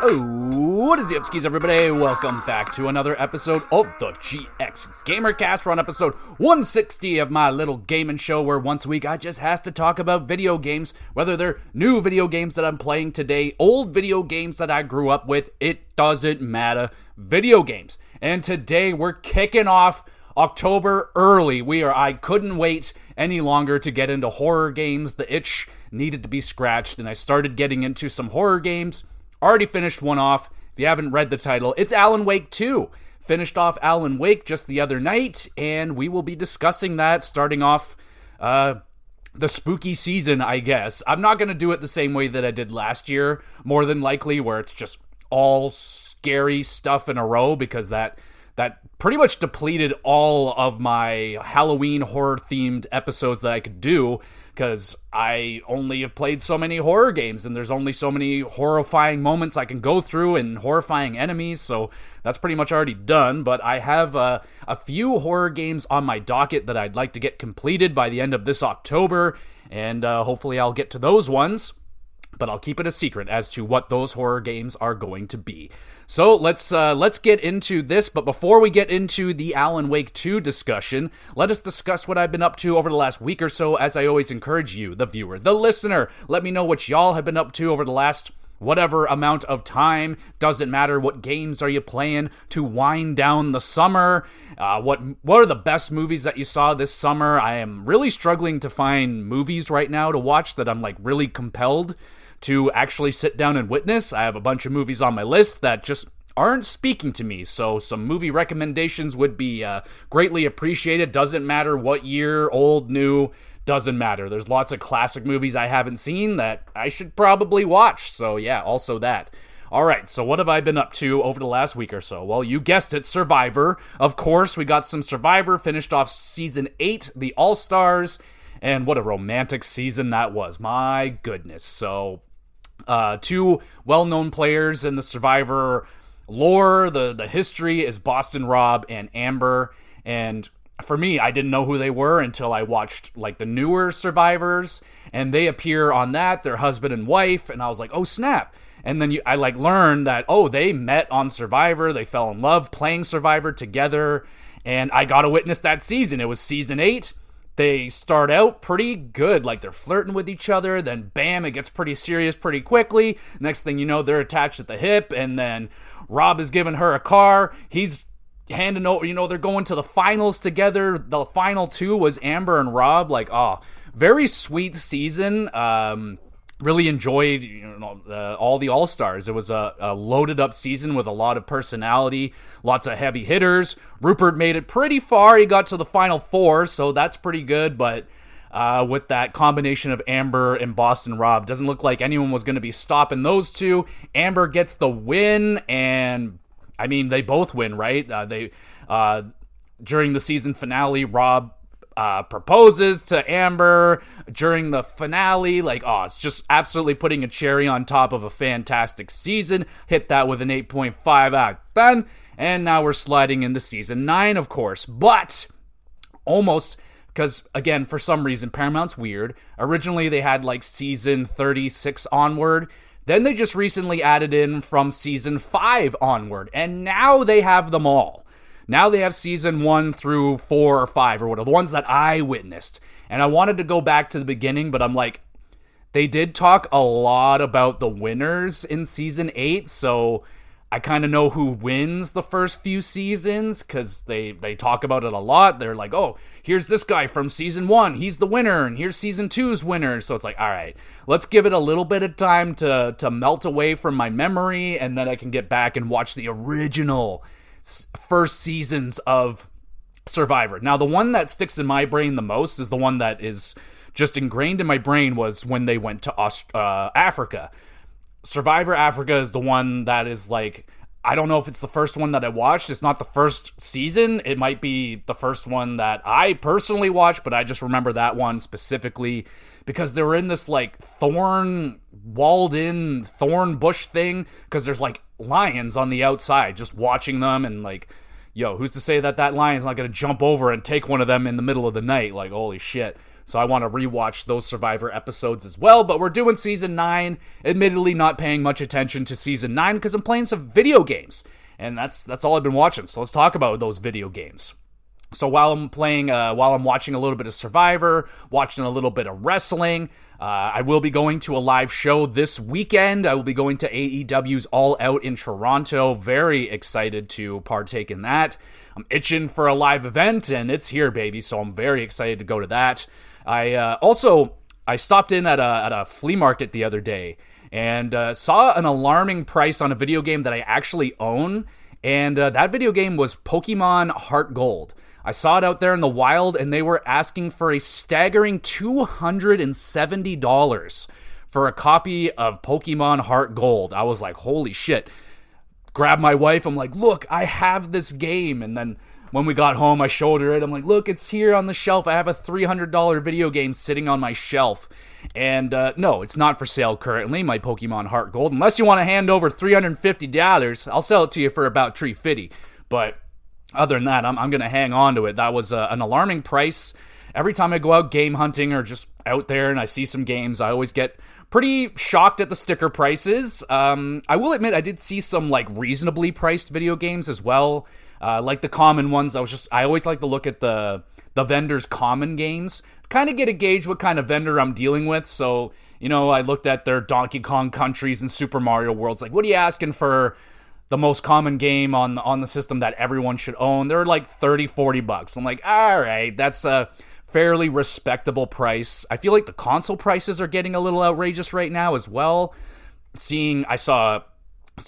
Oh, what is the upskis, everybody? Welcome back to another episode of the GXGamerCast. We're on episode 160 of my little gaming show where once a week I just has to talk about video games, whether they're new video games that I'm playing today, old video games that I grew up with, it doesn't matter. Video games. And today we're kicking off October early. I couldn't wait any longer to get into horror games. The itch needed to be scratched, and I started getting into some horror games. Already finished one off. If you haven't read the title, it's Alan Wake 2. Finished off Alan Wake just the other night, and we will be discussing that starting off the spooky season, I guess. I'm not going to do it the same way that I did last year, more than likely, where it's just all scary stuff in a row, because that pretty much depleted all of my Halloween horror-themed episodes that I could do, because I only have played so many horror games, and there's only so many horrifying moments I can go through and horrifying enemies, so that's pretty much already done. But I have a few horror games on my docket that I'd like to get completed by the end of this October, and hopefully I'll get to those ones. But I'll keep it a secret as to what those horror games are going to be. So let's get into this. But before we get into the Alan Wake 2 discussion, let us discuss what I've been up to over the last week or so. As I always encourage you, the viewer, the listener, let me know what y'all have been up to over the last whatever amount of time. Doesn't matter. What games are you playing to wind down the summer? What are the best movies that you saw this summer? I am really struggling to find movies right now to watch that I'm really compelled to actually sit down and witness. I have a bunch of movies on my list that just aren't speaking to me, so some movie recommendations would be greatly appreciated. Doesn't matter what year, old, new, doesn't matter. There's lots of classic movies I haven't seen that I should probably watch, so yeah, also that. Alright, so what have I been up to over the last week or so? Well, you guessed it, Survivor. Of course, we got some Survivor, finished off Season 8, the All-Stars, and what a romantic season that was. My goodness. So two well-known players in the Survivor lore. The history is Boston Rob and Amber, and for me, I didn't know who they were until I watched the newer Survivors, and they appear on that. They're husband and wife, and I was like, oh snap. And then I learned that, they met on Survivor, they fell in love playing Survivor together, and I got to witness that season. It was Season 8. They start out pretty good, they're flirting with each other, then bam, it gets pretty serious pretty quickly. Next thing you know, they're attached at the hip, and then Rob is giving her a car. He's handing over, they're going to the finals together. The final two was Amber and Rob. Very sweet season. Really enjoyed all the All-Stars. It was a loaded up season with a lot of personality, lots of heavy hitters. Rupert made it pretty far. He got to the final four, so that's pretty good. But with that combination of Amber and Boston Rob, doesn't look like anyone was going to be stopping those two. Amber gets the win, and I mean, they both win, right? During the season finale, Rob proposes to Amber during the finale. It's just absolutely putting a cherry on top of a fantastic season. Hit that with an 8.5 out of 10, and now we're sliding into Season 9, of course, but almost, because, again, for some reason, Paramount's weird. Originally, they had, Season 36 onward. Then they just recently added in from Season 5 onward, and now they have them all. Now they have Season 1 through 4 or 5 or whatever, the ones that I witnessed. And I wanted to go back to the beginning, but I'm they did talk a lot about the winners in Season 8, so I kind of know who wins the first few seasons, because they talk about it a lot. They're here's this guy from Season 1, he's the winner, and here's Season 2's winner. So it's alright, let's give it a little bit of time to melt away from my memory, and then I can get back and watch the original first seasons of Survivor. Now, the one that sticks in my brain the most is the one that is just ingrained in my brain, was when they went to Africa. Survivor Africa is the one that is I don't know if it's the first one that I watched. It's not the first season. It might be the first one that I personally watched, but I just remember that one specifically because they were in this walled-in thorn bush thing, because there's lions on the outside just watching them, and who's to say that lion's not going to jump over and take one of them in the middle of the night? Holy shit. So I want to rewatch those Survivor episodes as well. But we're doing Season 9. Admittedly, not paying much attention to Season 9 because I'm playing some video games. And that's all I've been watching. So let's talk about those video games. So while I'm watching a little bit of Survivor, watching a little bit of wrestling, I will be going to a live show this weekend. I will be going to AEW's All Out in Toronto. Very excited to partake in that. I'm itching for a live event, and it's here, baby. So I'm very excited to go to that. I stopped in at a flea market the other day and saw an alarming price on a video game that I actually own. And that video game was Pokemon Heart Gold. I saw it out there in the wild, and they were asking for a staggering $270 for a copy of Pokemon Heart Gold. I was like, holy shit. Grabbed my wife. I'm like, look, I have this game. And then when we got home, I showed her it. I'm like, look, it's here on the shelf. I have a $300 video game sitting on my shelf. And no, it's not for sale currently, my Pokemon Heart Gold. Unless you want to hand over $350, I'll sell it to you for about $350. But other than that, I'm going to hang on to it. That was an alarming price. Every time I go out game hunting or just out there and I see some games, I always get pretty shocked at the sticker prices. I will admit I did see some like reasonably priced video games as well. Like the common ones. I always like to look at the vendor's common games, kind of get a gauge what kind of vendor I'm dealing with. So, I looked at their Donkey Kong Countries and Super Mario Worlds. Like, what are you asking for the most common game on the system that everyone should own? They're like $30-$40. I'm like, all right, that's a fairly respectable price. I feel like the console prices are getting a little outrageous right now as well.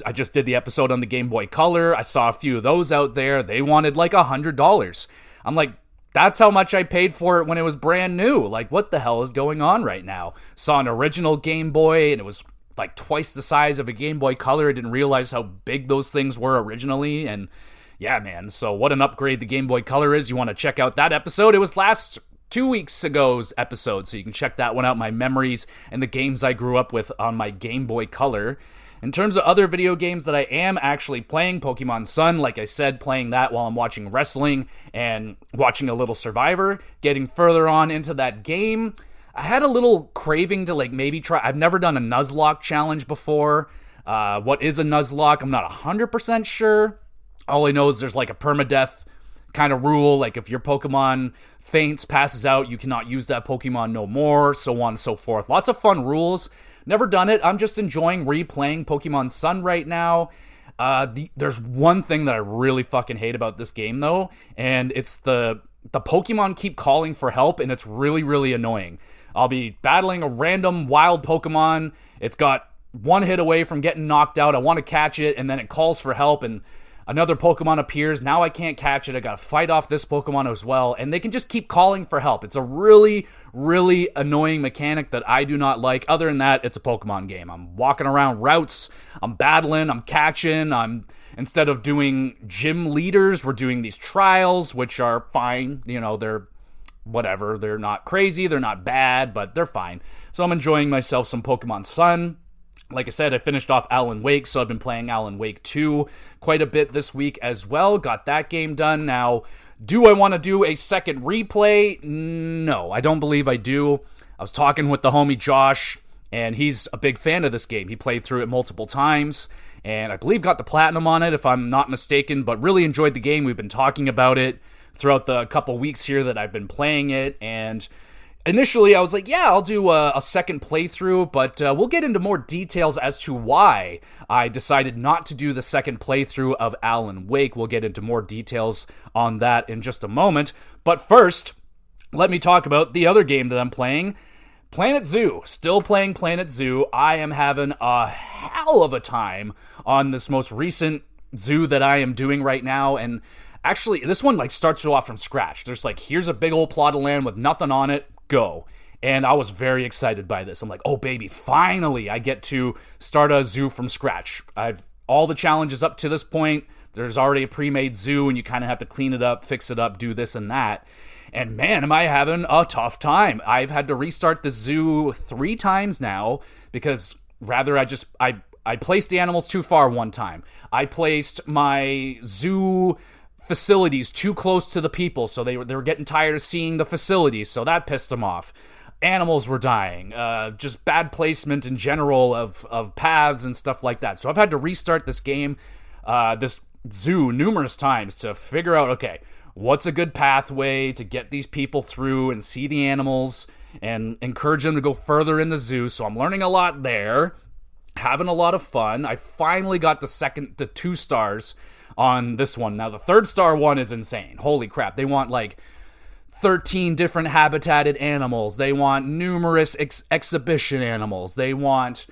I just did the episode on the Game Boy Color. I saw a few of those out there. They wanted like $100. I'm like, that's how much I paid for it when it was brand new. Like, what the hell is going on right now? Saw an original Game Boy, and it was like twice the size of a Game Boy Color. I didn't realize how big those things were originally. And yeah, man, so what an upgrade the Game Boy Color is. You want to check out that episode? It was last 2 weeks ago's episode, so you can check that one out, my memories and the games I grew up with on my Game Boy Color. In terms of other video games that I am actually playing, Pokemon Sun, like I said, playing that while I'm watching wrestling and watching a little Survivor. Getting further on into that game, I had a little craving to like maybe try. I've never done a Nuzlocke challenge before. What is a Nuzlocke? I'm not 100% sure. All I know is there's like a permadeath kind of rule. Like if your Pokemon faints, passes out, you cannot use that Pokemon no more, so on and so forth. Lots of fun rules. Never done it. I'm just enjoying replaying Pokemon Sun right now. There's one thing that I really fucking hate about this game though, and it's the Pokemon keep calling for help, and it's really, really annoying. I'll be battling a random wild Pokemon. It's got one hit away from getting knocked out. I want to catch it, and then it calls for help, and another Pokemon appears. Now I can't catch it. I gotta fight off this Pokemon as well, and they can just keep calling for help. It's a really, really annoying mechanic that I do not like. Other than that, it's a Pokemon game. I'm walking around routes, I'm battling, I'm catching, instead of doing gym leaders, we're doing these trials, which are fine. They're whatever. They're not crazy, they're not bad, but they're fine. So I'm enjoying myself some Pokemon Sun. Like I said, I finished off Alan Wake, so I've been playing Alan Wake 2 quite a bit this week as well. Got that game done. Now, do I want to do a second replay? No, I don't believe I do. I was talking with the homie Josh, and he's a big fan of this game. He played through it multiple times, and I believe got the platinum on it, if I'm not mistaken, but really enjoyed the game. We've been talking about it throughout the couple weeks here that I've been playing it, and initially, I was like, yeah, I'll do a second playthrough, but we'll get into more details as to why I decided not to do the second playthrough of Alan Wake. We'll get into more details on that in just a moment. But first, let me talk about the other game that I'm playing, Planet Zoo. Still playing Planet Zoo. I am having a hell of a time on this most recent zoo that I am doing right now, and actually, this one starts you off from scratch. There's here's a big old plot of land with nothing on it. Go. And I was very excited by this. I'm like, oh baby, finally I get to start a zoo from scratch. I've all the challenges up to this point. There's already a pre-made zoo, and you kind of have to clean it up, fix it up, do this and that. And man, am I having a tough time. I've had to restart the zoo 3 times now because I placed the animals too far one time. I placed my zoo facilities too close to the people, so they were getting tired of seeing the facilities, so that pissed them off. Animals were dying, just bad placement in general of paths and stuff like that. So I've had to restart this game, this zoo, numerous times to figure out, okay, what's a good pathway to get these people through and see the animals and encourage them to go further in the zoo. So I'm learning a lot there, having a lot of fun. I finally got the 2 stars on this one. Now, the 3rd star one is insane. Holy crap. They want, 13 different habitated animals. They want numerous exhibition animals. They want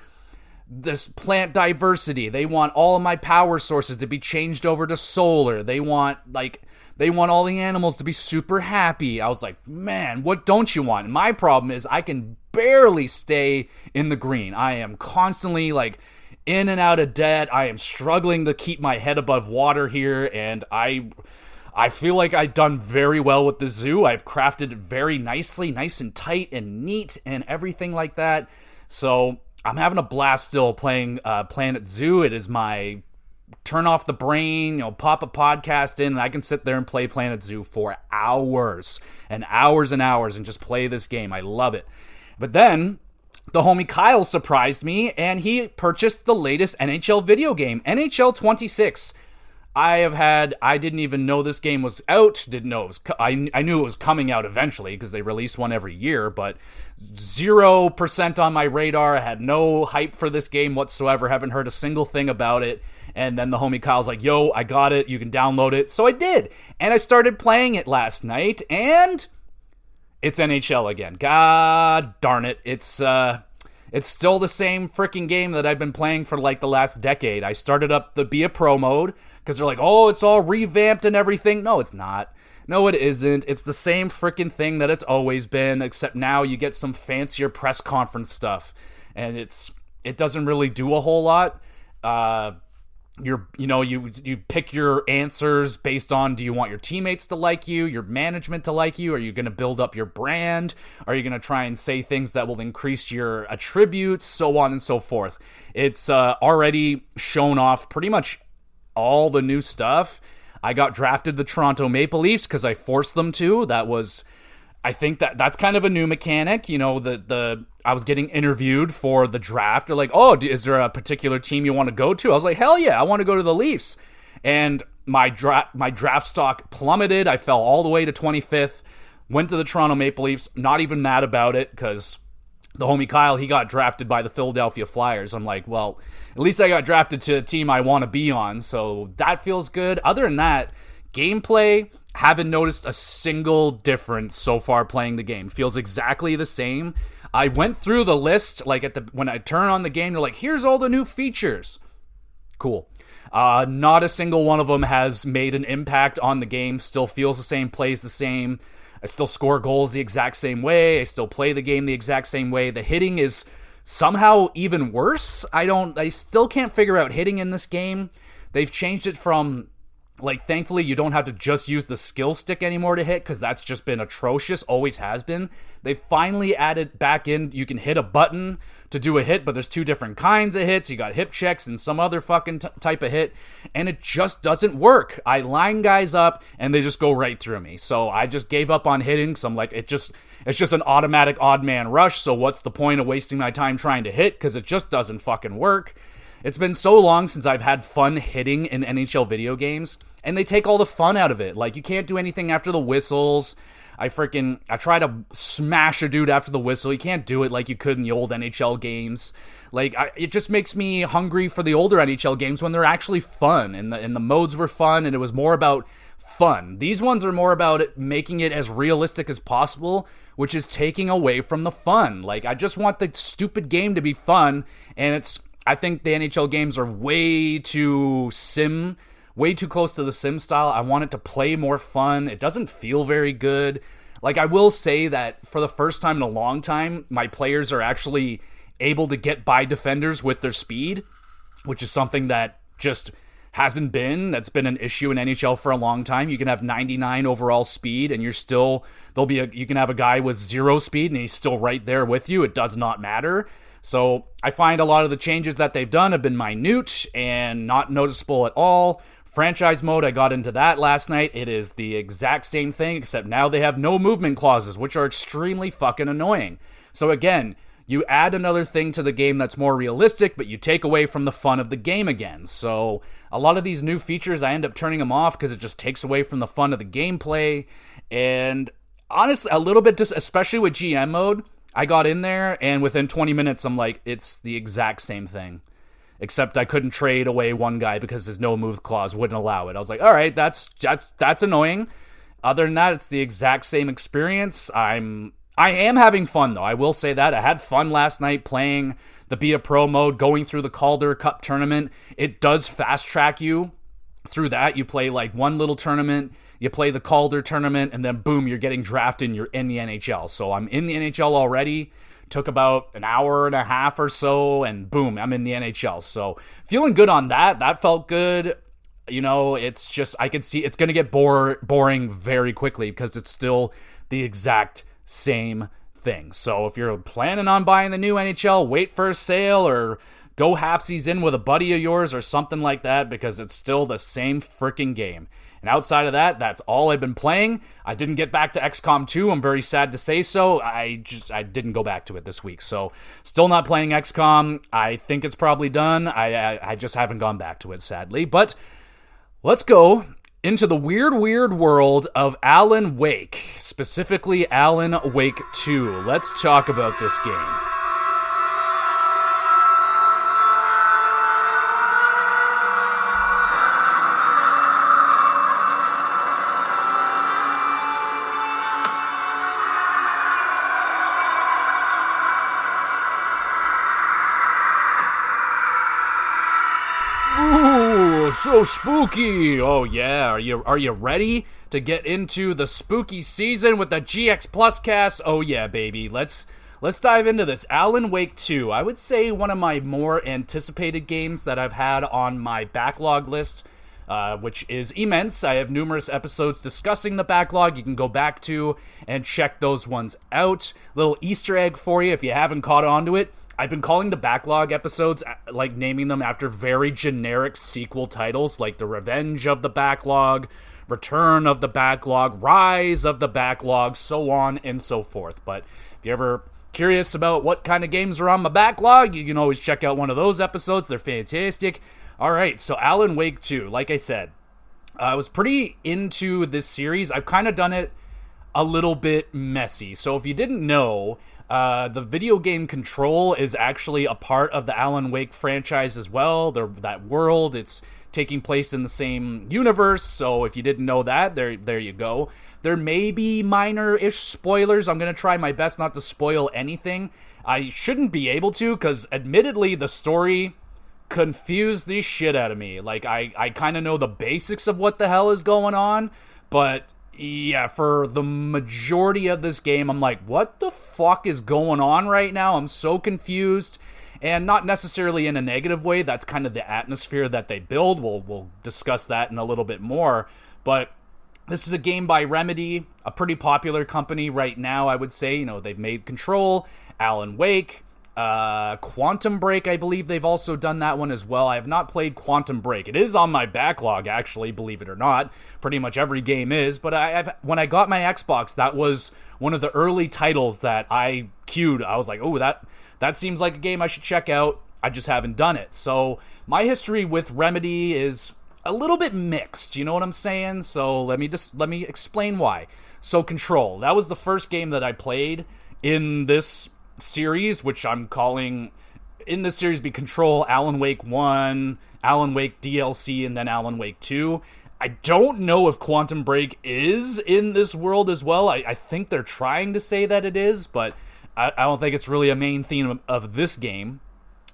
this plant diversity. They want all of my power sources to be changed over to solar. They want all the animals to be super happy. I was like, man, what don't you want? And my problem is I can barely stay in the green. I am constantly in and out of debt. I am struggling to keep my head above water here, and I feel like I've done very well with the zoo. I've crafted it very nicely, nice and tight and neat and everything like that. So I'm having a blast still playing Planet Zoo. It is my turn off the brain, pop a podcast in, and I can sit there and play Planet Zoo for hours and hours and hours and just play this game. I love it. But then the homie Kyle surprised me, and he purchased the latest NHL video game, NHL 26. I didn't even know this game was out, I knew it was coming out eventually because they release one every year, but 0% on my radar. I had no hype for this game whatsoever, haven't heard a single thing about it, and then the homie Kyle's like, yo, I got it, you can download it, so I did, and I started playing it last night, and it's NHL again. God darn it. It's still the same freaking game that I've been playing for the last decade. I started up the Be a Pro mode because they're like, oh, it's all revamped and everything. No, it's not. No, it isn't. It's the same freaking thing that it's always been, except now you get some fancier press conference stuff, and it doesn't really do a whole lot. You pick your answers based on, do you want your teammates to like you, your management to like you? Are you going to build up your brand? Are you going to try and say things that will increase your attributes? So on and so forth. It's already shown off pretty much all the new stuff. I got drafted the Toronto Maple Leafs because I forced them to. I think that's kind of a new mechanic. I was getting interviewed for the draft. They're like, oh, is there a particular team you want to go to? I was like, hell yeah, I want to go to the Leafs. And my draft stock plummeted. I fell all the way to 25th. Went to the Toronto Maple Leafs. Not even mad about it because the homie Kyle, he got drafted by the Philadelphia Flyers. I'm like, well, at least I got drafted to a team I want to be on. So that feels good. Other than that, gameplay, haven't noticed a single difference so far playing the game. Feels exactly the same. I went through the list, when I turn on the game, they're like, here's all the new features. Cool. Not a single one of them has made an impact on the game. Still feels the same, plays the same. I still score goals the exact same way. I still play the game the exact same way. The hitting is somehow even worse. I still can't figure out hitting in this game. They've changed it from, thankfully, you don't have to just use the skill stick anymore to hit, because that's just been atrocious, always has been. They finally added back in, you can hit a button to do a hit, but there's 2 different kinds of hits. You got hip checks and some other fucking type of hit, and it just doesn't work. I line guys up, and they just go right through me. So I just gave up on hitting, so I'm like, it's just an automatic odd man rush, so what's the point of wasting my time trying to hit, because it just doesn't fucking work. It's been so long since I've had fun hitting in NHL video games, and they take all the fun out of it. You can't do anything after the whistles. I try to smash a dude after the whistle. You can't do it like you could in the old NHL games. It just makes me hungry for the older NHL games when they're actually fun, and the modes were fun, and it was more about fun. These ones are more about making it as realistic as possible, which is taking away from the fun. I just want the stupid game to be fun, and I think the NHL games are way too close to the sim style. I want it to play more fun. It doesn't feel very good. I will say that for the first time in a long time, my players are actually able to get by defenders with their speed, which is something that just hasn't been. That's been an issue in NHL for a long time. You can have 99 overall speed, and you can have a guy with 0 speed, and he's still right there with you. It does not matter. So I find a lot of the changes that they've done have been minute and not noticeable at all. Franchise mode, I got into that last night. It is the exact same thing, except now they have no movement clauses, which are extremely fucking annoying. So again, you add another thing to the game that's more realistic, but you take away from the fun of the game again. So a lot of these new features, I end up turning them off because it just takes away from the fun of the gameplay. And honestly, a little bit, just especially with GM mode, I got in there and within 20 minutes, I'm like, it's the exact same thing. Except I couldn't trade away one guy because his no move clause wouldn't allow it. I was like, all right, that's annoying. Other than that, it's the exact same experience. I am having fun, though. I will say that. I had fun last night playing the Be a Pro mode, going through the Calder Cup tournament. It does fast track you through that. You play like one little tournament, you play the Calder tournament, and then boom, you're getting drafted and you're in the NHL. So I'm in the NHL already. Took about an hour and a half or so, and boom, I'm in the NHL. So feeling good on that. That felt good. You know, it's just, I can see it's going to get boring very quickly because it's still the exact same thing. So if you're planning on buying the new NHL, wait for a sale or go halfsies in with a buddy of yours or something like that, because it's still the same freaking game. And outside of that, that's all I've been playing. I didn't get back to XCOM 2. I'm very sad to say so. I didn't go back to it this week. So still not playing XCOM. I think it's probably done. I just haven't gone back to it, sadly. But let's go into the weird world of Alan Wake, specifically Alan Wake 2. Let's talk about this game. So spooky. Oh yeah, are you ready to get into the spooky season with the GX Plus cast? Oh yeah, baby. Let's dive into this. Alan Wake 2. I would say one of my more anticipated games that I've had on my backlog list, which is immense. I have numerous episodes discussing the backlog. You can go back to and check those ones out. Little Easter egg for you if you haven't caught on to it. I've been calling the backlog episodes, like naming them after very generic sequel titles, like The Revenge of the Backlog, Return of the Backlog, Rise of the Backlog, so on and so forth. But if you're ever curious about what kind of games are on my backlog, you can always check out one of those episodes. They're fantastic. All right, so Alan Wake 2, like I said, I was pretty into this series. I've kind of done it a little bit messy. So if you didn't know, the video game Control is actually a part of the Alan Wake franchise as well. That world, it's taking place in the same universe. So if you didn't know that, there you go. There may be minor-ish spoilers. I'm going to try my best not to spoil anything. I shouldn't be able to, because admittedly, the story confused the shit out of me. Like, I kind of know the basics of what the hell is going on, but yeah, for the majority of this game, I'm like, what the fuck is going on right now? I'm so confused, and not necessarily in a negative way. That's kind of the atmosphere that they build. We'll discuss that in a little bit more, but this is a game by Remedy, a pretty popular company right now, I would say. You know, they've made Control, Alan Wake, Quantum Break, I believe they've also done that one as well. I have not played Quantum Break. It is on my backlog, actually, believe it or not. Pretty much every game is, but when I got my Xbox, that was one of the early titles that I queued. I was like, oh, that seems like a game I should check out. I just haven't done it. So my history with Remedy is a little bit mixed, you know what I'm saying? So let me explain why. So Control, that was the first game that I played in this series, which I'm calling in this series be Control, Alan Wake 1, Alan Wake DLC, and then Alan Wake 2. I don't know if Quantum Break is in this world as well. I think they're trying to say that it is, but I don't think it's really a main theme of this game.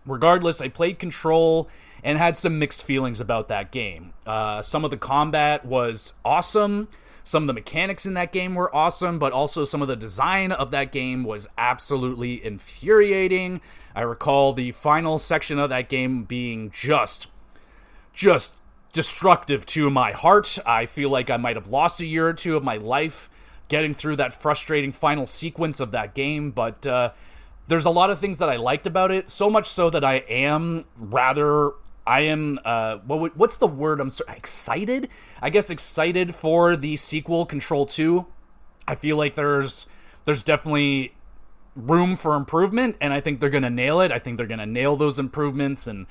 Regardless, I played Control and had some mixed feelings about that game. Some of the combat was awesome. Some of the mechanics in that game were awesome, but also some of the design of that game was absolutely infuriating. I recall the final section of that game being just destructive to my heart. I feel like I might have lost a year or two of my life getting through that frustrating final sequence of that game, but there's a lot of things that I liked about it, so much so that I am rather I am, what's the word? Excited? I guess excited for the sequel, Control 2. I feel like there's definitely room for improvement, and I think they're going to nail it. I think they're going to nail those improvements and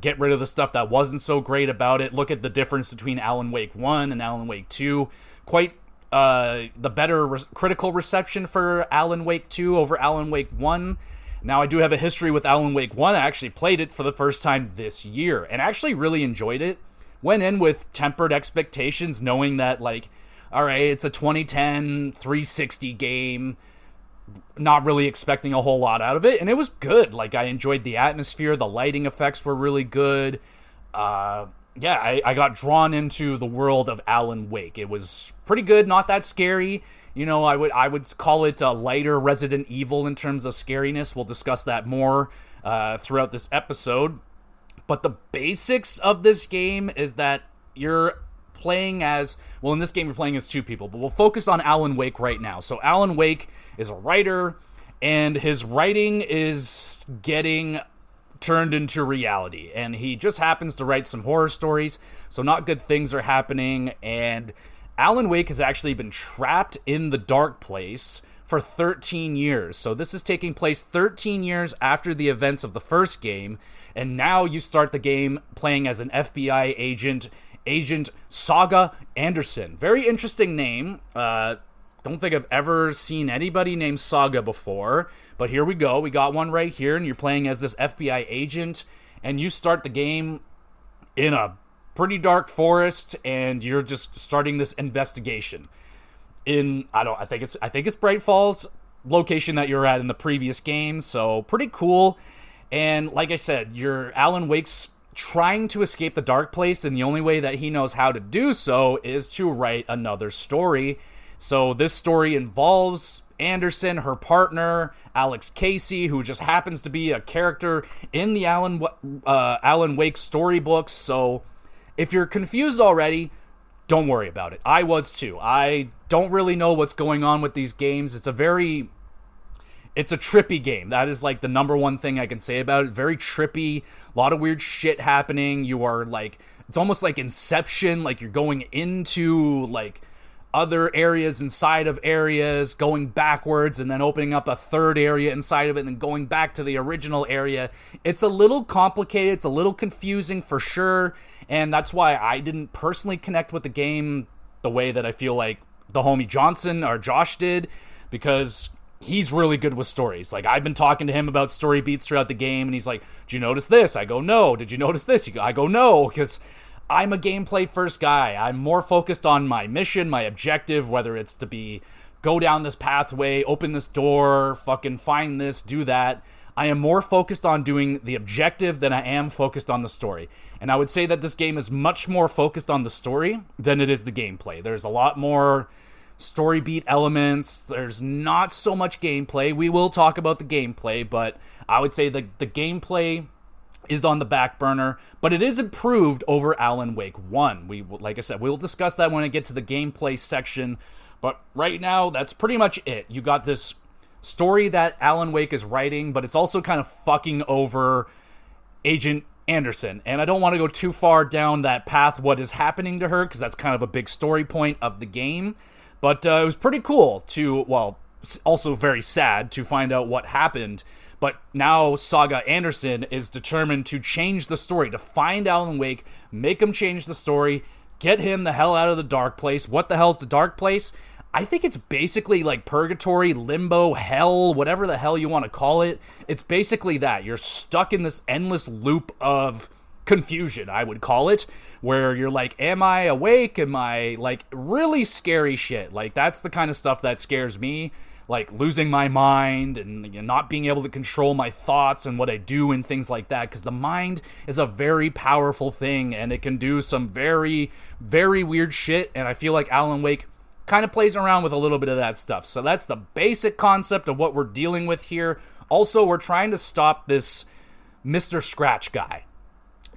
get rid of the stuff that wasn't so great about it. Look at the difference between Alan Wake 1 and Alan Wake 2. Quite the better critical reception for Alan Wake 2 over Alan Wake 1. Now, I do have a history with Alan Wake 1. I actually played it for the first time this year and actually really enjoyed it. Went in with tempered expectations, knowing that, like, all right, it's a 2010 360 game, not really expecting a whole lot out of it, and it was good. Like, I enjoyed the atmosphere, the lighting effects were really good. I got drawn into the world of Alan Wake. It was pretty good, not that scary. You know, I would call it a lighter Resident Evil in terms of scariness. We'll discuss that more throughout this episode. But the basics of this game is that you're playing as, well, in this game you're playing as two people, but we'll focus on Alan Wake right now. So Alan Wake is a writer, and his writing is getting turned into reality, and he just happens to write some horror stories, so not good things are happening, and Alan Wake has actually been trapped in the dark place for 13 years. So this is taking place 13 years after the events of the first game, and now you start the game playing as an FBI agent, Agent Saga Anderson. Very interesting name. Don't think I've ever seen anybody named Saga before, but here we go. We got one right here, and you're playing as this FBI agent, and you start the game in a pretty dark forest, and you're just starting this investigation in, I think it's Bright Falls, location that you're at in the previous game. So pretty cool. And like I said, Alan Wake's trying to escape the dark place, and the only way that he knows how to do so is to write another story. So this story involves Anderson, her partner, Alex Casey, who just happens to be a character in the Alan Wake storybooks. So if you're confused already, don't worry about it. I was too. I don't really know what's going on with these games. It's a trippy game. That is like the number one thing I can say about it. Very trippy. A lot of weird shit happening. You are like, it's almost like Inception. Like you're going into like other areas inside of areas, going backwards and then opening up a third area inside of it and then going back to the original area. It's a little complicated. It's a little confusing for sure. And that's why I didn't personally connect with the game the way that I feel like the homie Johnson or Josh did, because he's really good with stories. Like, I've been talking to him about story beats throughout the game, and he's like, did you notice this? I go, no. Did you notice this? I go, no, because I'm a gameplay first guy. I'm more focused on my mission, my objective, whether it's to go down this pathway, open this door, fucking find this, do that. I am more focused on doing the objective than I am focused on the story. And I would say that this game is much more focused on the story than it is the gameplay. There's a lot more story beat elements. There's not so much gameplay. We will talk about the gameplay, but I would say the gameplay is on the back burner, but it is improved over Alan Wake 1. Like I said, we'll discuss that when I get to the gameplay section, but right now, that's pretty much it. You got this story that Alan Wake is writing, but it's also kind of fucking over Agent Anderson, and I don't want to go too far down that path, what is happening to her, because that's kind of a big story point of the game, but it was pretty cool also very sad to find out what happened. But now Saga Anderson is determined to change the story, to find Alan Wake, make him change the story, get him the hell out of the dark place. What the hell's the dark place? I think it's basically like purgatory, limbo, hell, whatever the hell you want to call it. It's basically that. You're stuck in this endless loop of confusion, I would call it, where you're like, am I awake? Am I, like, really scary shit? Like, that's the kind of stuff that scares me. Like losing my mind and not being able to control my thoughts and what I do and things like that, because the mind is a very powerful thing and it can do some very, very weird shit, and I feel like Alan Wake kind of plays around with a little bit of that stuff. So that's the basic concept of what we're dealing with here. Also, we're trying to stop this Mr. Scratch guy.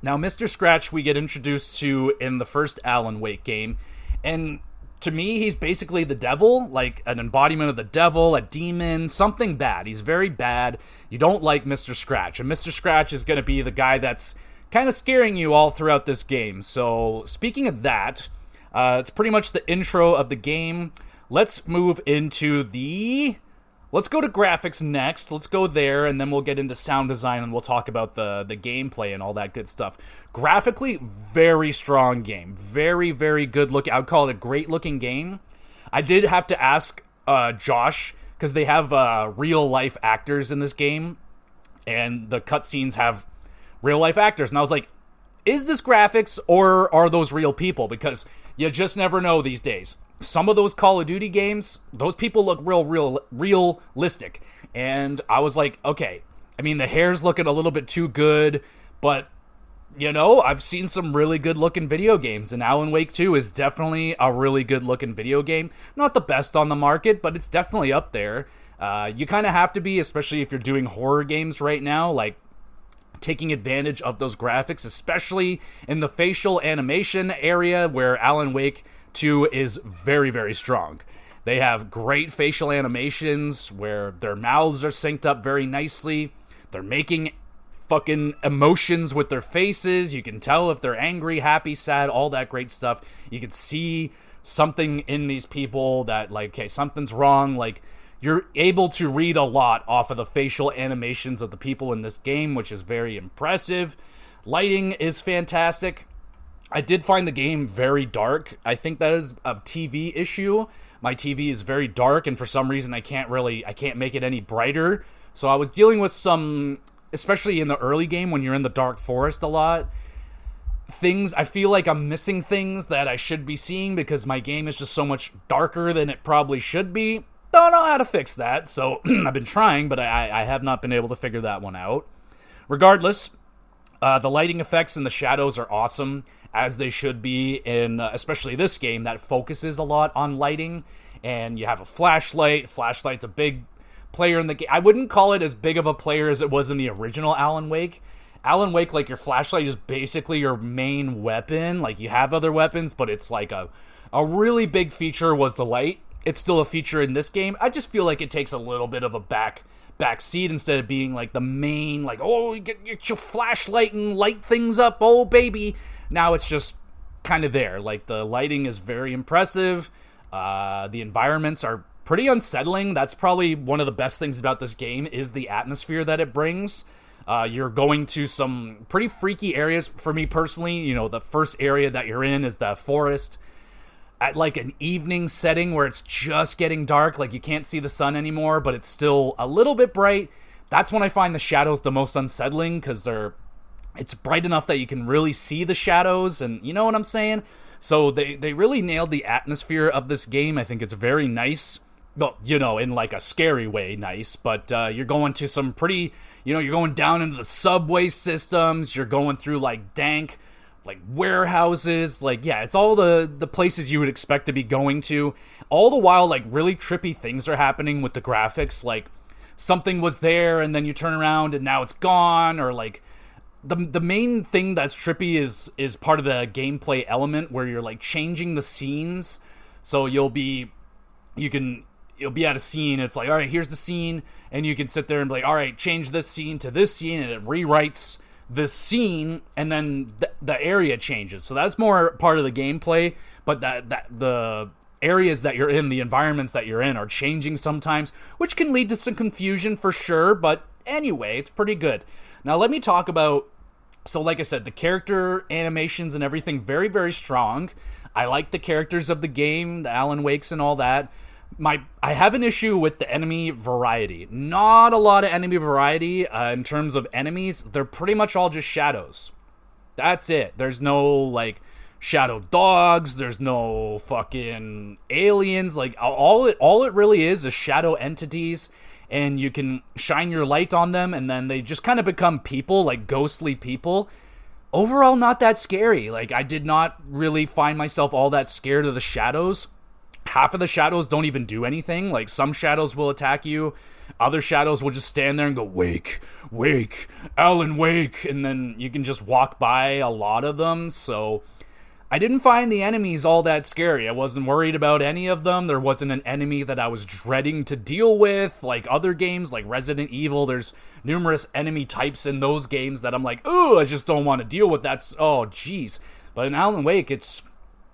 Now, Mr. Scratch we get introduced to in the first Alan Wake game, and to me, he's basically the devil, like an embodiment of the devil, a demon, something bad. He's very bad. You don't like Mr. Scratch. And Mr. Scratch is going to be the guy that's kind of scaring you all throughout this game. So speaking of that, it's pretty much the intro of the game. Let's move into let's go to graphics next. Let's go there, and then we'll get into sound design, and we'll talk about the gameplay and all that good stuff. Graphically, very strong game. Very, very good look. I would call it a great looking game. I did have to ask Josh, because they have real life actors in this game, and the cutscenes have real life actors. And I was like, is this graphics or are those real people? Because you just never know these days. Some of those Call of Duty games, those people look realistic. And I was like, okay, I mean, the hair's looking a little bit too good, but, you know, I've seen some really good looking video games, and Alan Wake 2 is definitely a really good looking video game. Not the best on the market, but it's definitely up there. You kind of have to be, especially if you're doing horror games right now, like, taking advantage of those graphics, especially in the facial animation area where Alan Wake 2 is very, very strong. They have great facial animations where their mouths are synced up very nicely. They're making fucking emotions with their faces. You can tell if they're angry, happy, sad, all that great stuff. You can see something in these people that, like, okay, something's wrong. Like, you're able to read a lot off of the facial animations of the people in this game, which is very impressive. Lighting is fantastic. I did find the game very dark. I think that is a TV issue. My TV is very dark, and for some reason I can't make it any brighter. So I was dealing with some, especially in the early game when you're in the dark forest a lot, things, I feel like I'm missing things that I should be seeing because my game is just so much darker than it probably should be. Don't know how to fix that, so I've been trying, but I have not been able to figure that one out. Regardless, the lighting effects and the shadows are awesome, as they should be in especially this game that focuses a lot on lighting. And you have a flashlight. Flashlight's a big player in the game. I wouldn't call it as big of a player as it was in the original Alan Wake. Alan Wake, like, your flashlight is basically your main weapon. Like, you have other weapons, but it's like a really big feature was the light. It's still a feature in this game. I just feel like it takes a little bit of a back seat instead of being like the main, like, oh, you get your flashlight and light things up, oh baby. Now it's just kind of there. Like, the lighting is very impressive. The environments are pretty unsettling. That's probably one of the best things about this game is the atmosphere that it brings. You're going to some pretty freaky areas. For me personally, you know, the first area that you're in is the forest at like an evening setting where it's just getting dark, like you can't see the sun anymore, but it's still a little bit bright. That's when I find the shadows the most unsettling, because it's bright enough that you can really see the shadows, and you know what I'm saying? So they really nailed the atmosphere of this game. I think it's very nice. Well, you know, in like a scary way nice, but you're going to some pretty, you know, you're going down into the subway systems, you're going through like dank, like warehouses, like, yeah, it's all the places you would expect to be going to. All the while, like, really trippy things are happening with the graphics, like something was there and then you turn around and now it's gone, or like the main thing that's trippy is part of the gameplay element where you're like changing the scenes. So you'll be at a scene, it's like, all right, here's the scene, and you can sit there and be like, all right, change this scene to this scene, and it rewrites this scene, and then the area changes. So that's more part of the gameplay, but that the areas that you're in, the environments that you're in are changing sometimes, which can lead to some confusion for sure, but anyway, it's pretty good. Now let me talk about, so like I said, the character animations and everything, very, very strong. I like the characters of the game, the Alan Wakes and all that. I have an issue with the enemy variety. Not a lot of enemy variety in terms of enemies. They're pretty much all just shadows. That's it. There's no, like, shadow dogs. There's no fucking aliens. Like, all it really is shadow entities, and you can shine your light on them, and then they just kind of become people, like ghostly people. Overall, not that scary. Like, I did not really find myself all that scared of the shadows. Half of the shadows don't even do anything. Like, some shadows will attack you. Other shadows will just stand there and go, wake, wake, Alan Wake. And then you can just walk by a lot of them. So I didn't find the enemies all that scary. I wasn't worried about any of them. There wasn't an enemy that I was dreading to deal with. Like other games, like Resident Evil, there's numerous enemy types in those games that I'm like, ooh, I just don't want to deal with that. Oh, jeez. But in Alan Wake, it's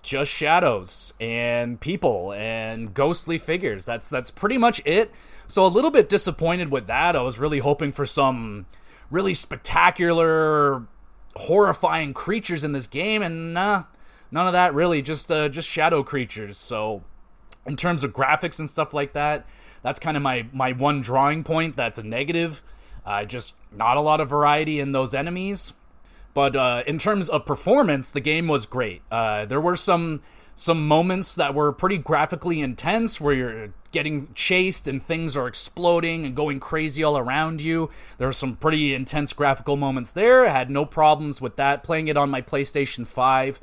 just shadows and people and ghostly figures. That's pretty much it. So a little bit disappointed with that. I was really hoping for some really spectacular, horrifying creatures in this game, and none of that really. Just shadow creatures. So in terms of graphics and stuff like that, that's kind of my one drawing point. That's a negative. Just not a lot of variety in those enemies. But in terms of performance, the game was great. There were some moments that were pretty graphically intense where you're getting chased and things are exploding and going crazy all around you. There were some pretty intense graphical moments there. I had no problems with that. Playing it on my PlayStation 5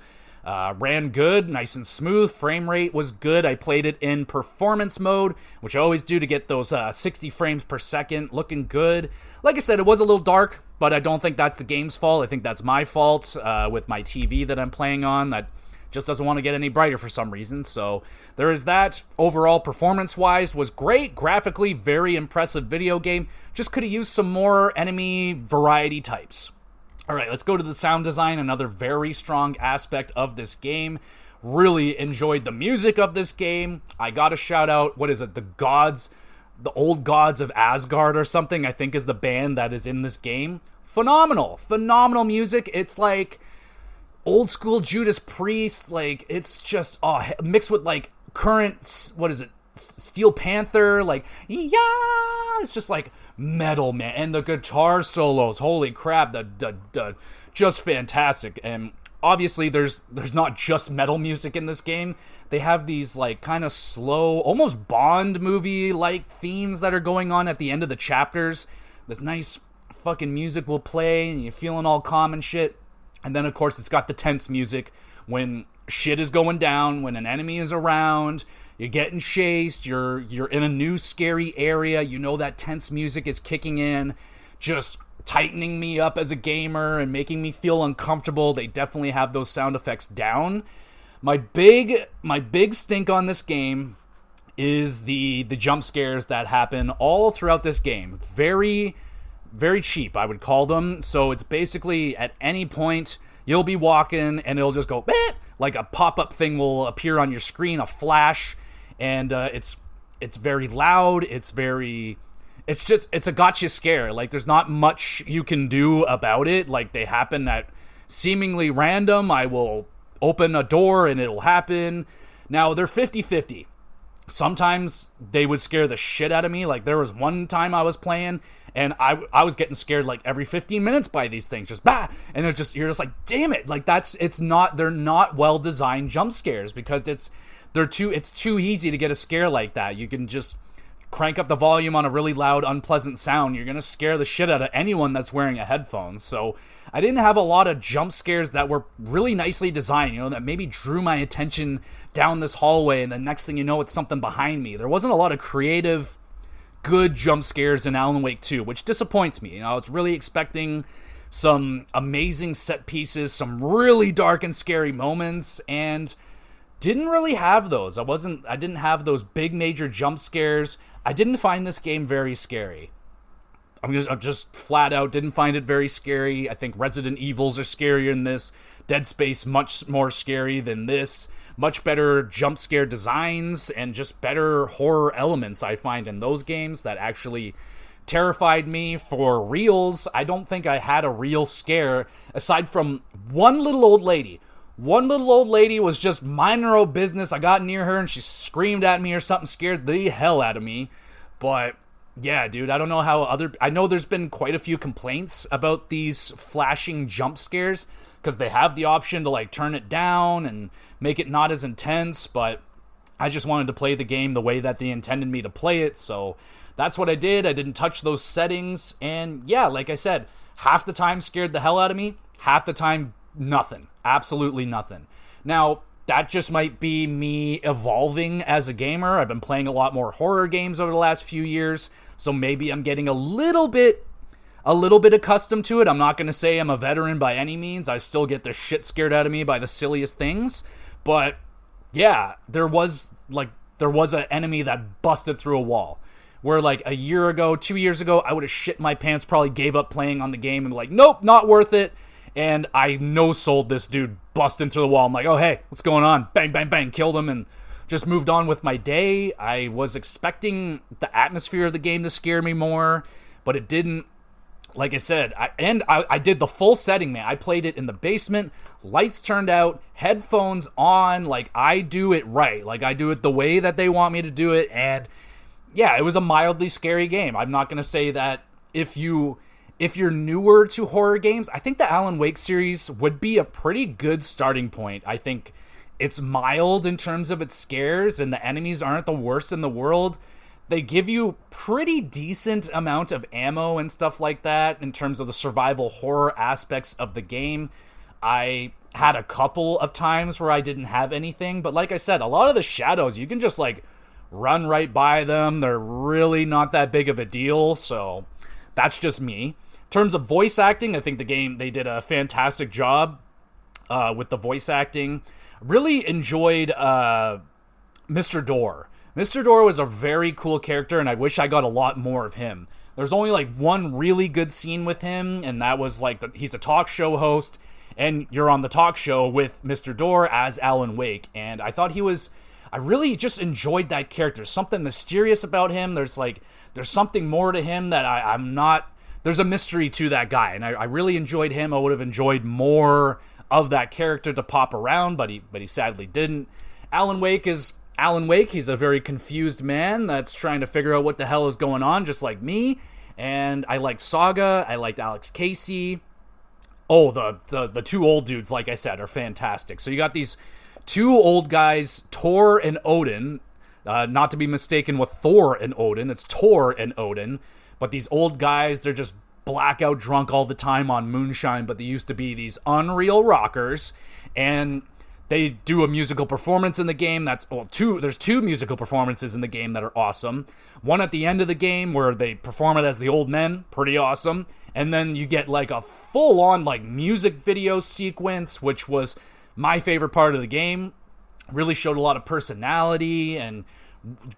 ran good, nice and smooth. Frame rate was good. I played it in performance mode, which I always do to get those 60 frames per second, looking good. Like I said, it was a little dark, but I don't think that's the game's fault. I think that's my fault with my TV that I'm playing on that just doesn't want to get any brighter for some reason. So there is that. Overall, performance-wise, was great. Graphically, very impressive video game. Just could have used some more enemy variety types. All right, let's go to the sound design, another very strong aspect of this game. Really enjoyed the music of this game. I got to shout out, what is it, the Old Gods of Asgard or something, I think is the band that is in this game. Phenomenal music. It's like old school Judas Priest, like it's just mixed with like current, what is it, Steel Panther, like yeah, it's just like metal, man. And the guitar solos, holy crap, the just fantastic. And obviously there's not just metal music in this game. They have these like kind of slow, almost Bond movie like themes that are going on at the end of the chapters. This nice fucking music will play and you're feeling all calm and shit. And then of course it's got the tense music when shit is going down, when an enemy is around, you're getting chased, you're in a new scary area, you know that tense music is kicking in, just tightening me up as a gamer and making me feel uncomfortable. They definitely have those sound effects down. My big stink on this game is the jump scares that happen all throughout this game. Very, very cheap, I would call them. So it's basically at any point you'll be walking and it'll just go beep, like a pop-up thing will appear on your screen, a flash, and it's very loud. It's a gotcha scare. Like there's not much you can do about it. Like they happen at seemingly random. I will open a door and it'll happen. Now they're 50-50. Sometimes they would scare the shit out of me. Like there was one time I was playing and I was getting scared like every 15 minutes by these things, just bah, and you're just like, damn it, like they're not well designed jump scares because it's too easy to get a scare like that. You can just crank up the volume on a really loud, unpleasant sound. You're gonna scare the shit out of anyone that's wearing a headphone. So I didn't have a lot of jump scares that were really nicely designed, that maybe drew my attention down this hallway, and the next thing you know, it's something behind me. There wasn't a lot of creative, good jump scares in Alan Wake 2, which disappoints me. I was really expecting some amazing set pieces, some really dark and scary moments, and didn't really have those. I didn't have those big major jump scares. I didn't find this game very scary. I'm just flat out didn't find it very scary. I think Resident Evils are scarier than this. Dead Space much more scary than this. Much better jump scare designs and just better horror elements I find in those games that actually terrified me for reals. I don't think I had a real scare aside from one little old lady. One little old lady was just minding her own business. I got near her and she screamed at me or something, scared the hell out of me. But yeah, dude, I don't know how I know there's been quite a few complaints about these flashing jump scares because they have the option to like turn it down and make it not as intense, but I just wanted to play the game the way that they intended me to play it, so that's what I did. I didn't touch those settings, and yeah, like I said, half the time scared the hell out of me, half the time nothing. Absolutely nothing. Now, that just might be me evolving as a gamer. I've been playing a lot more horror games over the last few years, so maybe I'm getting a little bit a little bit accustomed to it. I'm not going to say I'm a veteran by any means. I still get the shit scared out of me by the silliest things. But yeah, there was an enemy that busted through a wall. Where like a year ago, 2 years ago, I would have shit my pants, probably gave up playing on the game and be like, nope, not worth it. And I no-sold this dude busting through the wall. I'm like, oh, hey, what's going on? Bang, bang, bang, killed him and just moved on with my day. I was expecting the atmosphere of the game to scare me more, but it didn't. Like I said, I did the full setting, man. I played it in the basement, lights turned out, headphones on, like I do it right. Like I do it the way that they want me to do it, and yeah, it was a mildly scary game. I'm not going to say that if you're newer to horror games, I think the Alan Wake series would be a pretty good starting point. I think it's mild in terms of its scares, and the enemies aren't the worst in the world. They give you pretty decent amount of ammo and stuff like that in terms of the survival horror aspects of the game. I had a couple of times where I didn't have anything, but like I said, a lot of the shadows, you can just like run right by them. They're really not that big of a deal, so that's just me. In terms of voice acting, I think they did a fantastic job with the voice acting. Really enjoyed Mr. Door. Mr. Door was a very cool character, and I wish I got a lot more of him. There's only like one really good scene with him, and that was like he's a talk show host, and you're on the talk show with Mr. Door as Alan Wake, and I really just enjoyed that character. Something mysterious about him. There's something more to him that I'm not. There's a mystery to that guy, and I really enjoyed him. I would have enjoyed more of that character to pop around, but he sadly didn't. Alan Wake is Alan Wake. He's a very confused man that's trying to figure out what the hell is going on, just like me. And I liked Saga. I liked Alex Casey. Oh, the two old dudes, like I said, are fantastic. So you got these two old guys, Tor and Odin, not to be mistaken with Thor and Odin. It's Tor and Odin. But these old guys, they're just blackout drunk all the time on moonshine, but they used to be these unreal rockers. And they do a musical performance in the game. There's two musical performances in the game that are awesome. One at the end of the game where they perform it as the old men, pretty awesome. And then you get like a full-on like music video sequence, which was my favorite part of the game. Really showed a lot of personality and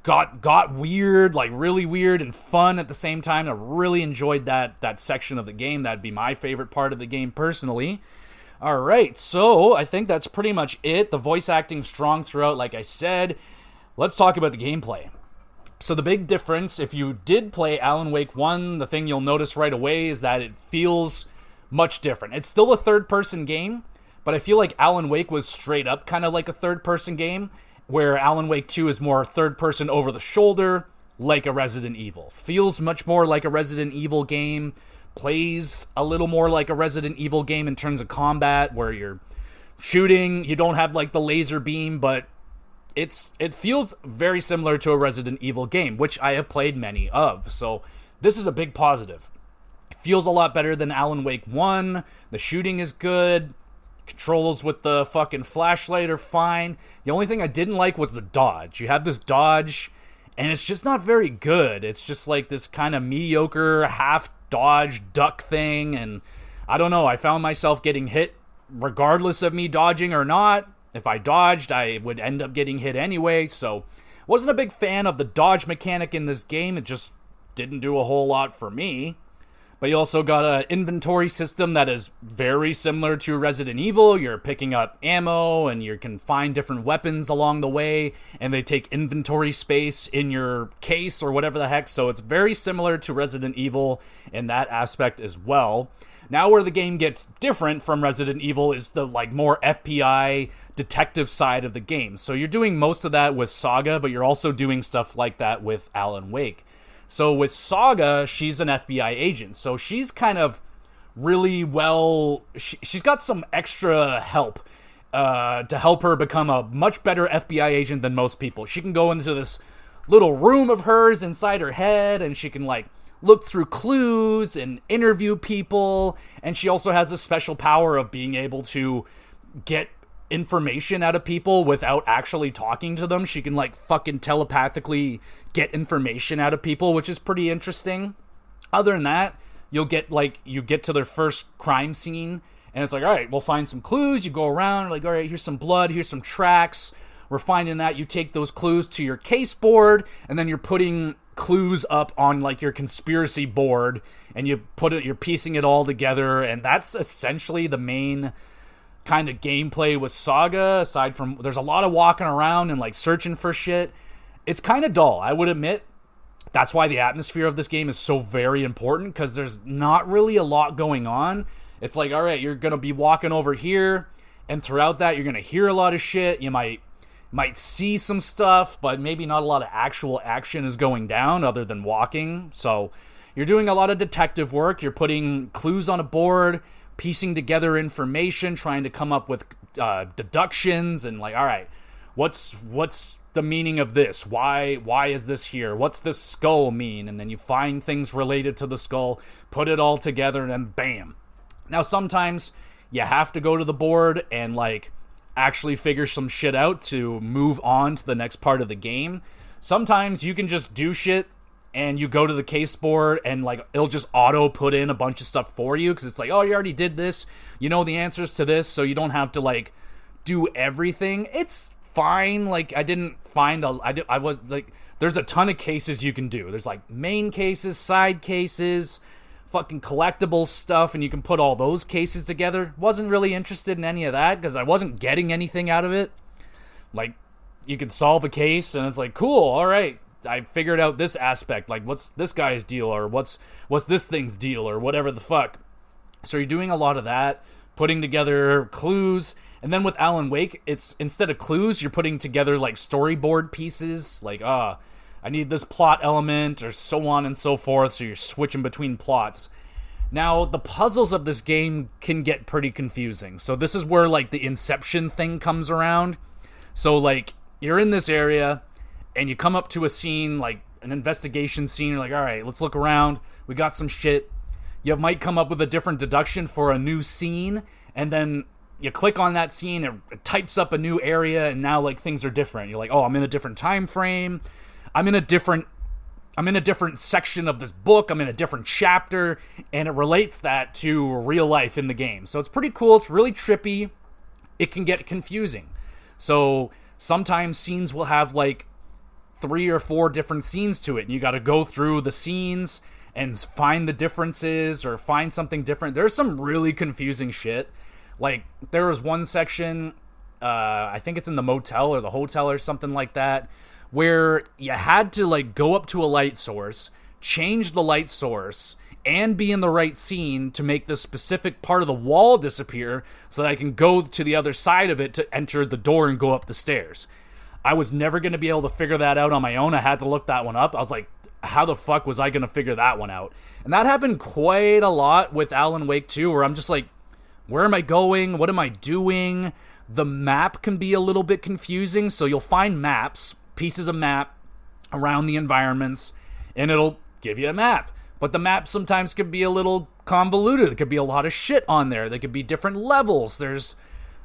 got weird, like really weird and fun at the same time. I really enjoyed that section of the game. That'd be my favorite part of the game personally. All right, so I think that's pretty much it. The voice acting strong throughout, like I said. Let's talk about the gameplay. So the big difference, if you did play Alan Wake 1, the thing you'll notice right away is that it feels much different. It's still a third-person game, but I feel like Alan Wake was straight up kind of like a third-person game, where Alan Wake 2 is more third-person over the shoulder, like a Resident Evil. Feels much more like a Resident Evil game. Plays a little more like a Resident Evil game in terms of combat, where you're shooting, you don't have like the laser beam, but it feels very similar to a Resident Evil game, which I have played many of, so this is a big positive. It feels a lot better than Alan Wake 1, the shooting is good, controls with the fucking flashlight are fine. The only thing I didn't like was the dodge. You have this dodge, and it's just not very good. It's just like this kind of mediocre half dodge duck thing, and I don't know, I found myself getting hit regardless of me dodging or not. If I dodged, I would end up getting hit anyway, so wasn't a big fan of the dodge mechanic in this game. It just didn't do a whole lot for me. But you also got an inventory system that is very similar to Resident Evil. You're picking up ammo, and you can find different weapons along the way, and they take inventory space in your case or whatever the heck. So it's very similar to Resident Evil in that aspect as well. Now where the game gets different from Resident Evil is the like more FBI detective side of the game. So you're doing most of that with Saga, but you're also doing stuff like that with Alan Wake. So with Saga, she's an FBI agent. So she's kind of really well... She's got some extra help to help her become a much better FBI agent than most people. She can go into this little room of hers inside her head, and she can like look through clues and interview people. And she also has a special power of being able to get information out of people without actually talking to them. She can like fucking telepathically get information out of people, which is pretty interesting. Other than that, you get to their first crime scene, and it's like, all right, we'll find some clues. You go around, like, all right, here's some blood, here's some tracks. We're finding that. You take those clues to your case board, and then you're putting clues up on like your conspiracy board, and you're piecing it all together, and that's essentially the main kind of gameplay with Saga. Aside from, there's a lot of walking around and like searching for shit. It's kind of dull, I would admit. That's why the atmosphere of this game is so very important, because there's not really a lot going on. It's like, all right, you're gonna be walking over here, and throughout that you're gonna hear a lot of shit. You might see some stuff, but maybe not a lot of actual action is going down other than walking. So you're doing a lot of detective work. You're putting clues on a board, piecing together information, trying to come up with deductions, and like, all right, what's the meaning of this? Why is this here? What's this skull mean? And then you find things related to the skull, put it all together, and then bam. Now sometimes you have to go to the board and like actually figure some shit out to move on to the next part of the game. Sometimes you can just do shit and you go to the case board and like it'll just auto put in a bunch of stuff for you, because it's like, oh, you already did this, you know the answers to this, so you don't have to like do everything. It's fine. Like, I was like, there's a ton of cases you can do. There's like main cases, side cases, fucking collectible stuff, and you can put all those cases together. Wasn't really interested in any of that because I wasn't getting anything out of it. Like, you can solve a case and it's like, cool, all right, I figured out this aspect, like what's this guy's deal, or what's this thing's deal, or whatever the fuck. So you're doing a lot of that, putting together clues. And then with Alan Wake, it's, instead of clues, you're putting together like storyboard pieces, like, I need this plot element, or so on and so forth, so you're switching between plots. Now, the puzzles of this game can get pretty confusing. So this is where, like, the Inception thing comes around. So, like, you're in this area, and you come up to a scene, like, an investigation scene, you're like, all right, let's look around, we got some shit. You might come up with a different deduction for a new scene, and then you click on that scene, it types up a new area, and now, like, things are different. You're like, oh, I'm in a different time frame. I'm in a different section of this book. I'm in a different chapter, and it relates that to real life in the game. So it's pretty cool. It's really trippy. It can get confusing. So sometimes scenes will have like 3 or 4 different scenes to it, and you got to go through the scenes and find the differences or find something different. There's some really confusing shit. Like, there was one section, I think it's in the motel or the hotel or something like that, where you had to like go up to a light source, change the light source, and be in the right scene to make the specific part of the wall disappear so that I can go to the other side of it to enter the door and go up the stairs. I was never going to be able to figure that out on my own. I had to look that one up. I was like, how the fuck was I going to figure that one out? And that happened quite a lot with Alan Wake 2, where I'm just like, where am I going? What am I doing? The map can be a little bit confusing, so you'll find maps, pieces of map around the environments, and it'll give you a map. But the map sometimes could be a little convoluted. There could be a lot of shit on there. There could be different levels.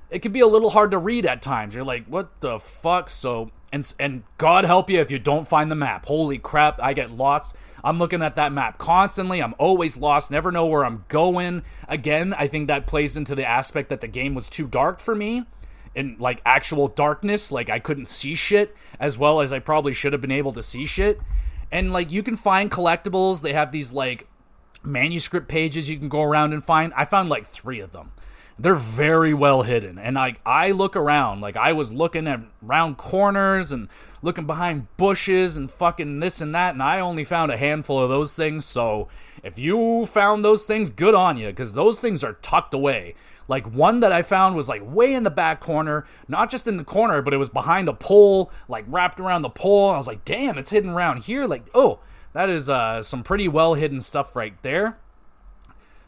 It could be a little hard to read at times. You're like, what the fuck? So, and God help you if you don't find the map. Holy crap, I get lost. I'm looking at that map constantly. I'm always lost, never know where I'm going. Again, I think that plays into the aspect that the game was too dark for me. In like actual darkness, like I couldn't see shit as well as I probably should have been able to see shit. And like, you can find collectibles. They have these like manuscript pages you can go around and find. I found like 3 of them. They're very well hidden. And like, I look around, like I was looking at round corners and looking behind bushes and fucking this and that, and I only found a handful of those things. So if you found those things, good on you, because those things are tucked away. Like, one that I found was like way in the back corner, not just in the corner, but it was behind a pole, like wrapped around the pole. I was like, damn, it's hidden around here. Like, oh, that is some pretty well hidden stuff right there.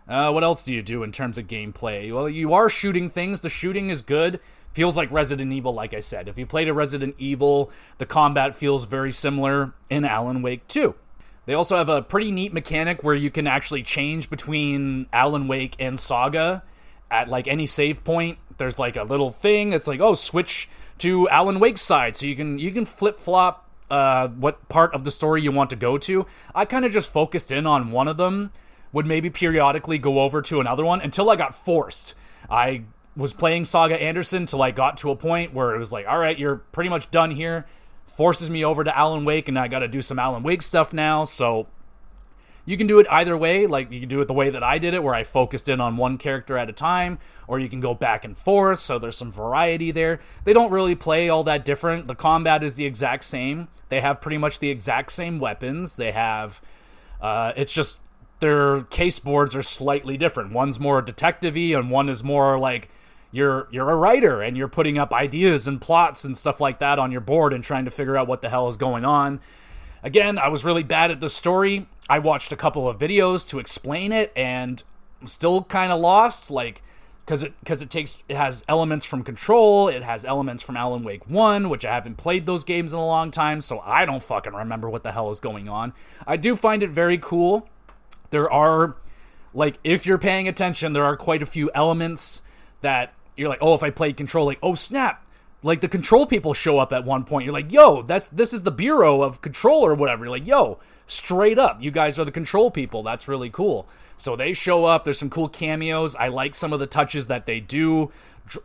What else do you do in terms of gameplay? Well, you are shooting things. The shooting is good. Feels like Resident Evil, like I said. If you played a Resident Evil, the combat feels very similar in Alan Wake 2. They also have a pretty neat mechanic where you can actually change between Alan Wake and Saga. At like any save point, there's like a little thing that's like, oh, switch to Alan Wake's side. So you can flip-flop what part of the story you want to go to. I kind of just focused in on one of them, would maybe periodically go over to another one until I got forced. I was playing Saga Anderson till I got to a point where it was like, all right, you're pretty much done here. Forces me over to Alan Wake, and I got to do some Alan Wake stuff now. So you can do it either way. Like, you can do it the way that I did it, where I focused in on one character at a time, or you can go back and forth, so there's some variety there. They don't really play all that different. The combat is the exact same. They have pretty much the exact same weapons. They have, it's just their case boards are slightly different. One's more detective-y, and one is more like you're a writer, and you're putting up ideas and plots and stuff like that on your board and trying to figure out what the hell is going on. Again, I was really bad at the story. I watched a couple of videos to explain it, and I'm still kind of lost, like, because it has elements from Control, it has elements from Alan Wake 1, which I haven't played those games in a long time, so I don't fucking remember what the hell is going on. I do find it very cool. There are, like, if you're paying attention, there are quite a few elements that you're like, oh, if I played Control, like, oh, snap. Like, the Control people show up at one point. You're like, yo, this is the Bureau of Control or whatever. You're like, yo, straight up, you guys are the Control people. That's really cool. So they show up. There's some cool cameos. I like some of the touches that they do,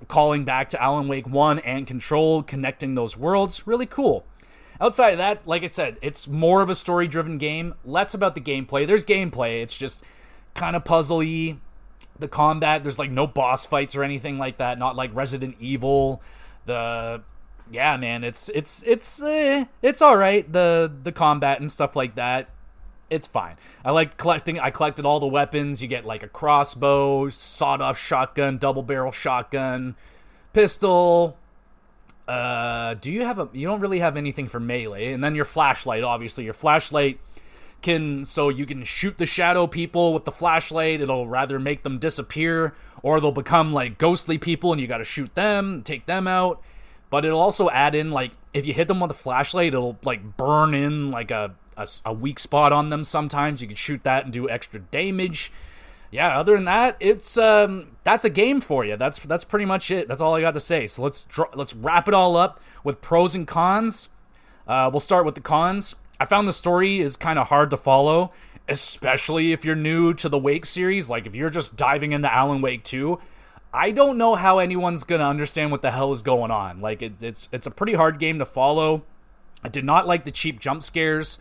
calling back to Alan Wake 1 and Control, connecting those worlds. Really cool. Outside of that, like I said, it's more of a story-driven game, less about the gameplay. There's gameplay. It's just kind of puzzly. The combat, there's like no boss fights or anything like that. Not like Resident Evil. Yeah, man, it's all right. The combat and stuff like that, it's fine. I collected all the weapons. You get like a crossbow, sawed-off shotgun, double-barrel shotgun, pistol. You don't really have anything for melee, and then your flashlight. Obviously, your flashlight so you can shoot the shadow people with the flashlight. It'll rather make them disappear, or they'll become like ghostly people and you gotta shoot them, take them out. But it'll also add in, like, if you hit them with a flashlight, it'll like burn in like a weak spot on them. Sometimes you can shoot that and do extra damage. Yeah, other than that, it's that's a game for you. That's pretty much it. That's all I got to say. So let's wrap it all up with pros and cons. We'll start with the cons. I found the story is kind of hard to follow, especially if you're new to the Wake series. Like, if you're just diving into Alan Wake 2, I don't know how anyone's going to understand what the hell is going on. Like, it's a pretty hard game to follow. I did not like the cheap jump scares.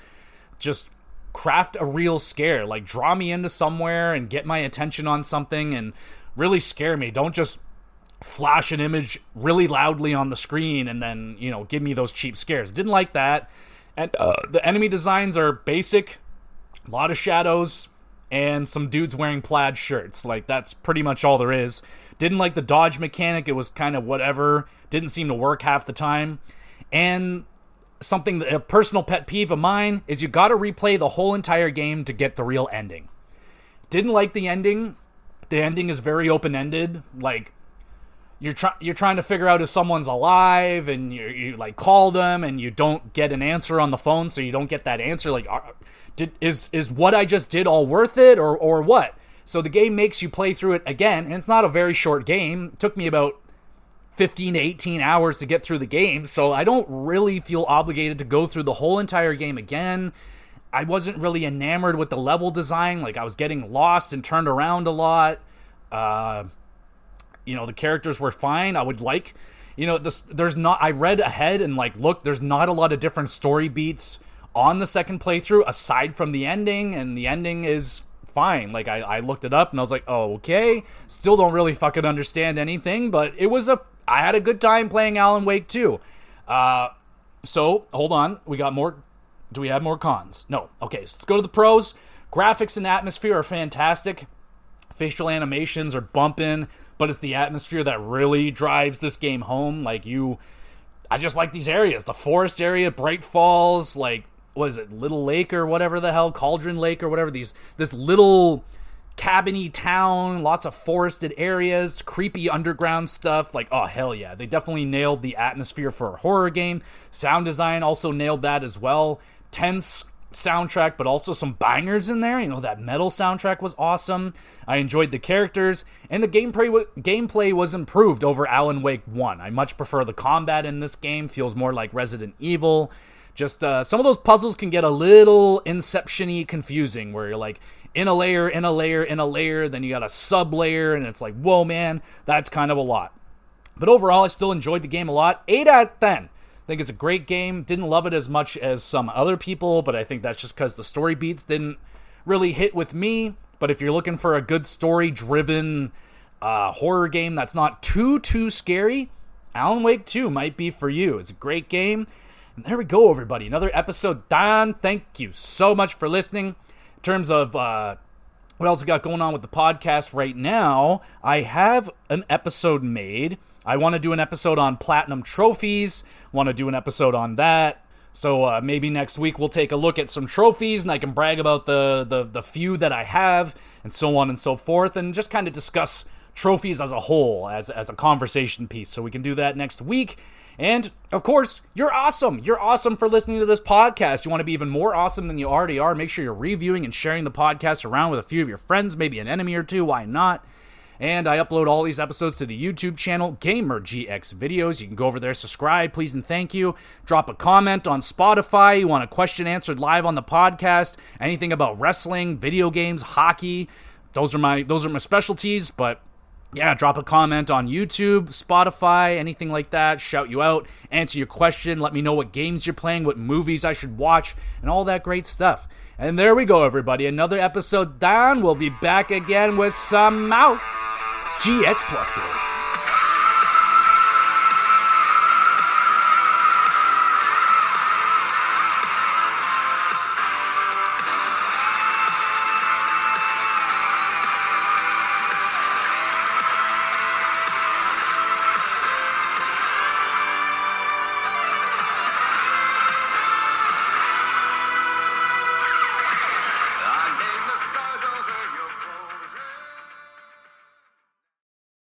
Just craft a real scare. Like, draw me into somewhere and get my attention on something and really scare me. Don't just flash an image really loudly on the screen and then, give me those cheap scares. Didn't like that. And the enemy designs are basic, a lot of shadows, and some dudes wearing plaid shirts. Like, that's pretty much all there is. Didn't like the dodge mechanic. It was kind of whatever. Didn't seem to work half the time. And a personal pet peeve of mine is you gotta replay the whole entire game to get the real ending. Didn't like the ending. The ending is very open-ended. Like, you're trying to figure out if someone's alive, and you like call them, and you don't get an answer on the phone, so you don't get that answer. Like, is what I just did all worth it, or what? So the game makes you play through it again, and it's not a very short game. It took me about 15 to 18 hours to get through the game, so I don't really feel obligated to go through the whole entire game again. I wasn't really enamored with the level design. Like, I was getting lost and turned around a lot. The characters were fine. I would like, I read ahead and like, look, there's not a lot of different story beats on the second playthrough aside from the ending, and the ending is fine. Like, I looked it up and I was like, oh, okay. Still don't really fucking understand anything, but I had a good time playing Alan Wake 2. So, hold on. We got more. Do we have more cons? No. Okay, so let's go to the pros. Graphics and atmosphere are fantastic. Facial animations are bumping, but it's the atmosphere that really drives this game home. Like, I just like these areas. The forest area, Bright Falls, like, what is it, Little Lake or whatever the hell, Cauldron Lake or whatever, this little cabiny town, lots of forested areas, creepy underground stuff. Like, oh, hell yeah. They definitely nailed the atmosphere for a horror game. Sound design also nailed that as well. Tense, soundtrack, but also some bangers in there. You know, that metal soundtrack was awesome. I enjoyed the characters, and the gameplay was improved over Alan Wake 1. I much prefer the combat in this game. Feels more like Resident Evil. Just some of those puzzles can get a little Inception-y confusing, where you're like in a layer, in a layer, in a layer, then you got a sub-layer, and it's like, whoa, man, that's kind of a lot. But overall, I still enjoyed the game a lot. 8 out of 10. I think it's a great game. Didn't love it as much as some other people, but I think that's just because the story beats didn't really hit with me. But if you're looking for a good story-driven horror game that's not too scary, Alan Wake 2 might be for you. It's a great game. And there we go, everybody. Another episode done. Thank you so much for listening. In terms of what else I got going on with the podcast right now, I have an episode made. I want to do an episode on platinum trophies. Want to do an episode on that. So maybe next week we'll take a look at some trophies and I can brag about the few that I have and so on and so forth, and just kind of discuss trophies as a whole, as a conversation piece. So we can do that next week. And, of course, you're awesome. You're awesome for listening to this podcast. You want to be even more awesome than you already are, make sure you're reviewing and sharing the podcast around with a few of your friends, maybe an enemy or two. Why not? And I upload all these episodes to the YouTube channel, GamerGX Videos. You can go over there, subscribe, please and thank you. Drop a comment on Spotify. You want a question answered live on the podcast. Anything about wrestling, video games, hockey. Those are my specialties, but yeah, drop a comment on YouTube, Spotify, anything like that. Shout you out, answer your question, let me know what games you're playing, what movies I should watch, and all that great stuff. And there we go, everybody. Another episode done. We'll be back again with some GX Plus games.